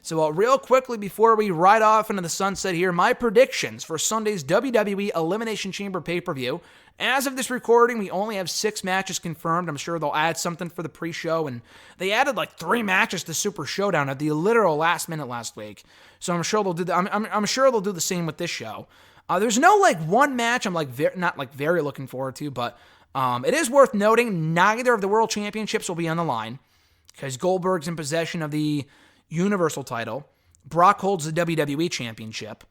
So real quickly before we ride off into the sunset here, my predictions for Sunday's WWE Elimination Chamber pay-per-view. As of this recording, we only have 6 matches confirmed. I'm sure they'll add something for the pre-show, and they added like 3 matches to Super Showdown at the literal last minute last week. So I'm sure they'll do I'm sure they'll do the same with this show. There's no like one match I'm like not like very looking forward to, but it is worth noting neither of the World Championships will be on the line because Goldberg's in possession of the Universal title. Brock holds the WWE Championship.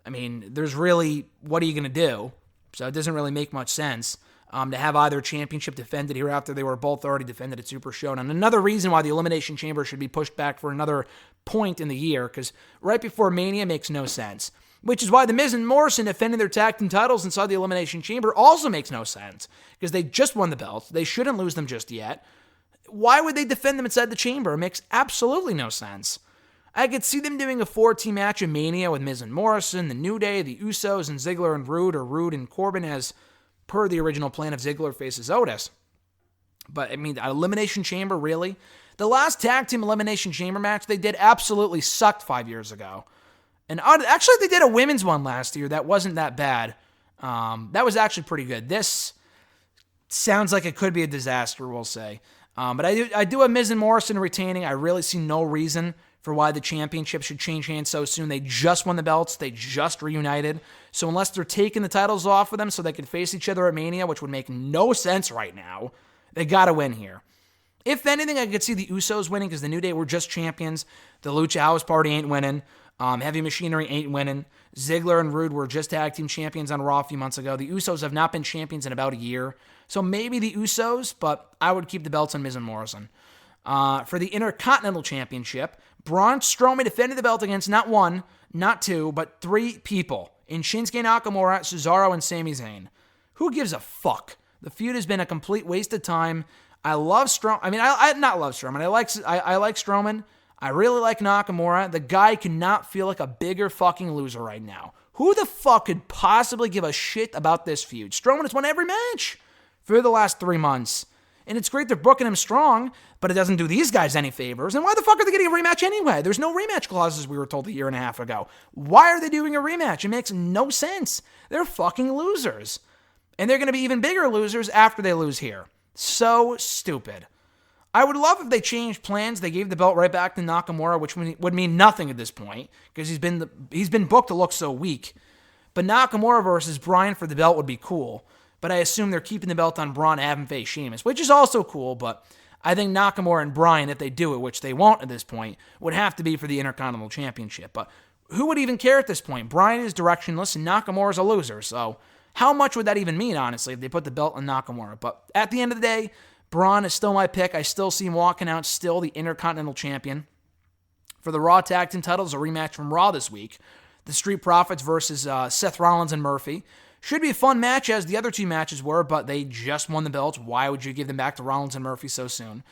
I mean, there's really, what are you going to do? So it doesn't really make much sense to have either championship defended here after they were both already defended at Super Showdown. Another reason why the Elimination Chamber should be pushed back for another point in the year, because right before Mania makes no sense. Which is why The Miz and Morrison defending their tag team titles inside the Elimination Chamber also makes no sense, because they just won the belts. They shouldn't lose them just yet. Why would they defend them inside the chamber? It makes absolutely no sense. I could see them doing a 4-team match in Mania with Miz and Morrison, The New Day, The Usos, and Ziggler and Rude, or Rude and Corbin as per the original plan of Ziggler faces Otis. But, I mean, Elimination Chamber, really? The last tag team Elimination Chamber match they did absolutely sucked 5 years ago. And actually, they did a women's one last year that wasn't that bad. That was actually pretty good. This sounds like it could be a disaster, we'll say. But I do have Miz and Morrison retaining. I really see no reason for why the championship should change hands so soon. They just won the belts. They just reunited. So unless they're taking the titles off of them so they can face each other at Mania, which would make no sense right now, they got to win here. If anything, I could see the Usos winning because the New Day were just champions. The Lucha House Party ain't winning. Heavy Machinery ain't winning. Ziggler and Rude were just tag team champions on Raw a few months ago. The Usos have not been champions in about a year. So maybe the Usos, but I would keep the belts on Miz and Morrison. For the Intercontinental Championship, Braun Strowman defended the belt against not 1, not 2, but 3 people in Shinsuke Nakamura, Cesaro, and Sami Zayn. Who gives a fuck? The feud has been a complete waste of time. I love Strowman. I mean, I not love Strowman. I like Strowman. I really like Nakamura. The guy cannot feel like a bigger fucking loser right now. Who the fuck could possibly give a shit about this feud? Strowman has won every match for the last 3 months. And it's great they're booking him strong, but it doesn't do these guys any favors. And why the fuck are they getting a rematch anyway? There's no rematch clauses, we were told a year and a half ago. Why are they doing a rematch? It makes no sense. They're fucking losers. And they're going to be even bigger losers after they lose here. So stupid. I would love if they changed plans. They gave the belt right back to Nakamura, which would mean nothing at this point, because he's been booked to look so weak. But Nakamura versus Bryan for the belt would be cool. But I assume they're keeping the belt on Braun, have him face Sheamus, which is also cool, but I think Nakamura and Bryan, if they do it, which they won't at this point, would have to be for the Intercontinental Championship. But who would even care at this point? Bryan is directionless, and Nakamura's a loser, so how much would that even mean, honestly, if they put the belt on Nakamura? But at the end of the day, Braun is still my pick. I still see him walking out still the Intercontinental Champion. For the Raw Tag Team titles, a rematch from Raw this week. The Street Profits versus Seth Rollins and Murphy. Should be a fun match as the other 2 matches were, but they just won the belts. Why would you give them back to Rollins and Murphy so soon?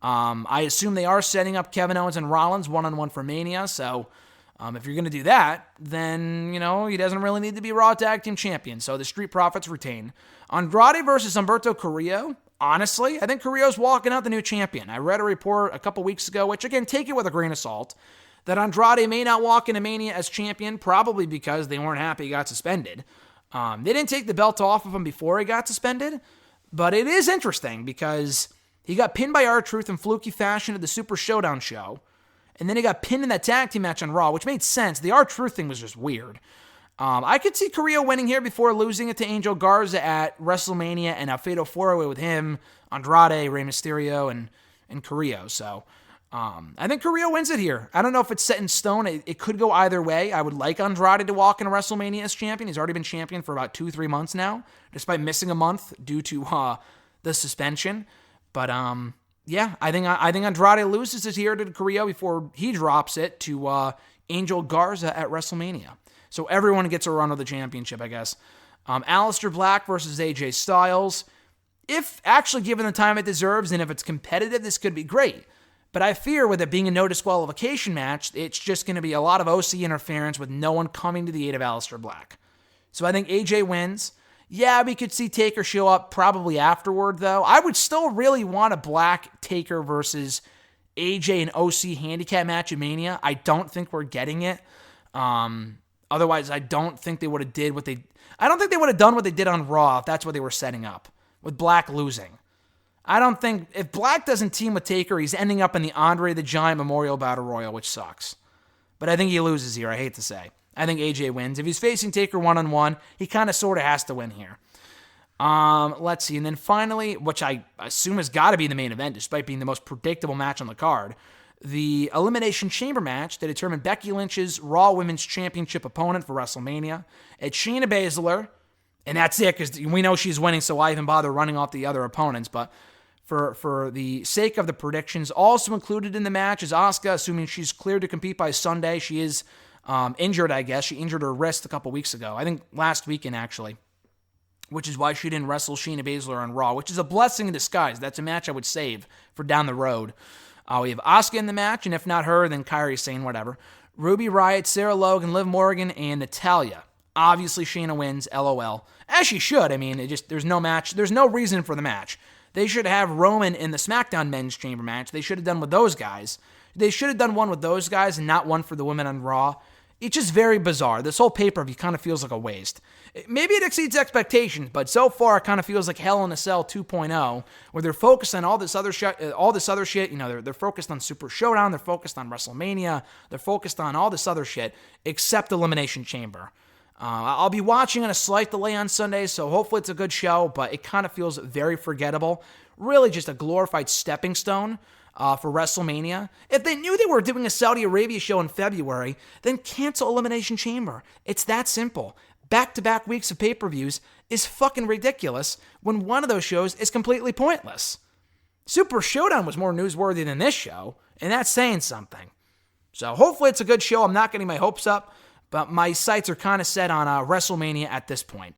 I assume they are setting up Kevin Owens and Rollins one-on-one for Mania, so if you're going to do that, then, he doesn't really need to be Raw Tag Team Champion, so the Street Profits retain. Andrade versus Humberto Carrillo. Honestly, I think Carrillo's walking out the new champion. I read a report a couple weeks ago, which, again, take it with a grain of salt, that Andrade may not walk into Mania as champion, probably because they weren't happy he got suspended. They didn't take the belt off of him before he got suspended, but it is interesting because he got pinned by R-Truth in fluky fashion at the Super Showdown show, and then he got pinned in that tag team match on Raw, which made sense. The R-Truth thing was just weird. I could see Carrillo winning here before losing it to Angel Garza at WrestleMania and a Fatal 4-Way with him, Andrade, Rey Mysterio, and Carrillo. So I think Carrillo wins it here. I don't know if it's set in stone. It could go either way. I would like Andrade to walk into WrestleMania as champion. He's already been champion for about 2-3 months now, despite missing a month due to the suspension. But yeah, I think Andrade loses it here to Carrillo before he drops it to Angel Garza at WrestleMania. So everyone gets a run of the championship, I guess. Aleister Black versus AJ Styles. If actually given the time it deserves and if it's competitive, this could be great. But I fear with it being a no disqualification match, it's just going to be a lot of OC interference with no one coming to the aid of Aleister Black. So I think AJ wins. Yeah, we could see Taker show up probably afterward, though. I would still really want a Black Taker versus AJ and OC handicap match at Mania. I don't think we're getting it. Otherwise, I don't think they would have did what they... I don't think they would have done what they did on Raw if that's what they were setting up, with Black losing. I don't think... If Black doesn't team with Taker, he's ending up in the Andre the Giant Memorial Battle Royal, which sucks. But I think he loses here, I hate to say. I think AJ wins. If he's facing Taker one-on-one, he kind of sort of has to win here. Let's see. And then finally, which I assume has got to be the main event, despite being the most predictable match on the card, the Elimination Chamber match that determined Becky Lynch's Raw Women's Championship opponent for WrestleMania. It's Shayna Baszler, and that's it, because we know she's winning, so why even bother running off the other opponents? But for the sake of the predictions, also included in the match is Asuka, assuming she's cleared to compete by Sunday. She is injured, I guess. She injured her wrist a couple weeks ago. I think last weekend, actually, which is why she didn't wrestle Shayna Baszler on Raw, which is a blessing in disguise. That's a match I would save for down the road. We have Asuka in the match, and if not her, then Kairi Sane, whatever. Ruby Riott, Sarah Logan, Liv Morgan, and Natalya. Obviously, Shayna wins, LOL. As she should. I mean, there's no match. There's no reason for the match. They should have Roman in the SmackDown Men's Chamber match. They should have done with those guys. They should have done one with those guys and not one for the women on Raw. It's just very bizarre. This whole pay-per-view kind of feels like a waste. Maybe it exceeds expectations, but so far it kind of feels like Hell in a Cell 2.0, where they're focused on all this other shit. You know, they're focused on Super Showdown. They're focused on WrestleMania. They're focused on all this other shit, except Elimination Chamber. I'll be watching on a slight delay on Sunday, so hopefully it's a good show, but it kind of feels very forgettable. Really just a glorified stepping stone for WrestleMania. If they knew they were doing a Saudi Arabia show in February, then cancel Elimination Chamber. It's that simple. Back-to-back weeks of pay-per-views is fucking ridiculous when one of those shows is completely pointless. Super Showdown was more newsworthy than this show, and that's saying something. So hopefully it's a good show. I'm not getting my hopes up, but my sights are kind of set on WrestleMania at this point.